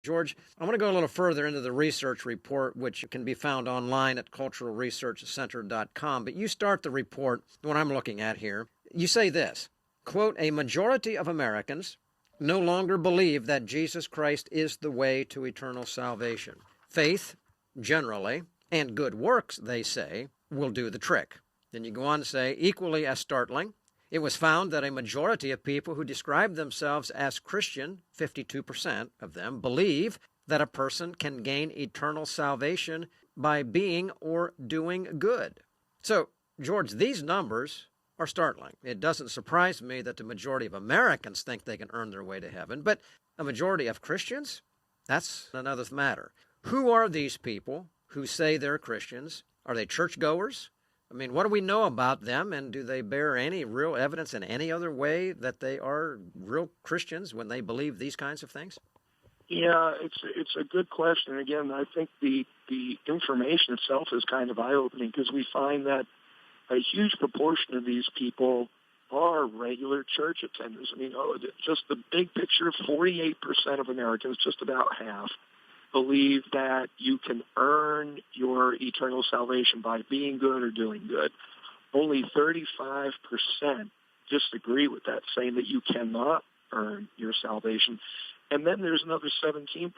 George, I want to go a little further into the research report, which can be found online at culturalresearchcenter.com. But you start the report, the one I'm looking at here. You say this, quote, a majority of Americans no longer believe that Jesus Christ is the way to eternal salvation. Faith, generally, and good works, they say, will do the trick. Then you go on to say, equally as startling, it was found that a majority of people who describe themselves as Christian, 52% of them, believe that a person can gain eternal salvation by being or doing good. So, George, these numbers are startling. It doesn't surprise me that the majority of Americans think they can earn their way to heaven, but a majority of Christians? That's another matter. Who are these people who say they're Christians? Are they churchgoers? I mean, what do we know about them, and do they bear any real evidence in any other way that they are real Christians when they believe these kinds of things? Yeah, it's a good question. Again, I think the information itself is kind of eye-opening because we find that a huge proportion of these people are regular church attenders. I mean, just the big picture, 48% of Americans, just about half, believe that you can earn your eternal salvation by being good or doing good. Only 35% disagree with that, saying that you cannot earn your salvation. And then there's another 17%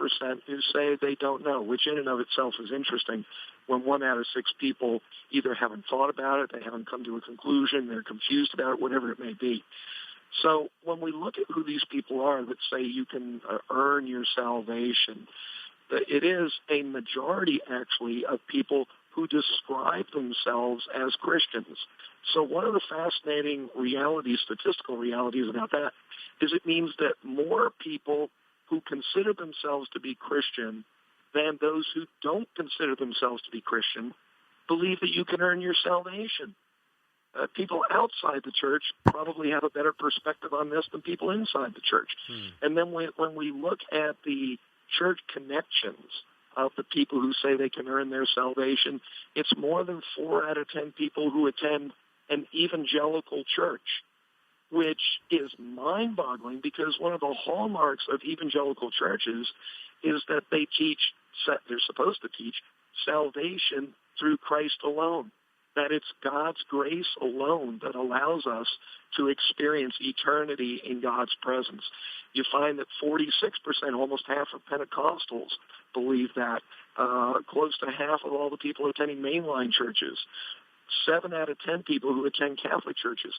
who say they don't know, which in and of itself is interesting when 1 out of 6 people either haven't thought about it, they haven't come to a conclusion, they're confused about it, whatever it may be. So when we look at who these people are that say you can earn your salvation, it is a majority, actually, of people who describe themselves as Christians. So one of the fascinating statistical realities about that is it means that more people who consider themselves to be Christian than those who don't consider themselves to be Christian believe that you can earn your salvation. People outside the church probably have a better perspective on this than people inside the church. And then when we look at the church connections of the people who say they can earn their salvation, it's more than 4 out of 10 people who attend an evangelical church, which is mind-boggling because one of the hallmarks of evangelical churches is that they're supposed to teach salvation through Christ alone, that it's God's grace alone that allows us to experience eternity in God's presence. You find that 46%, almost half of Pentecostals, believe that. Close to half of all the people attending mainline churches. 7 out of 10 people who attend Catholic churches.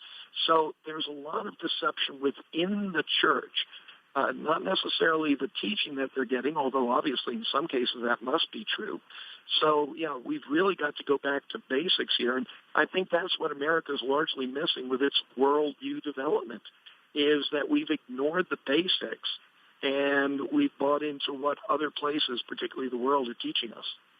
So there's a lot of deception within the church, not necessarily the teaching that they're getting, although obviously in some cases that must be true. So, yeah, we've really got to go back to basics here, and I think that's what America's largely missing with its worldview development, is that we've ignored the basics and we've bought into what other places, particularly the world, are teaching us.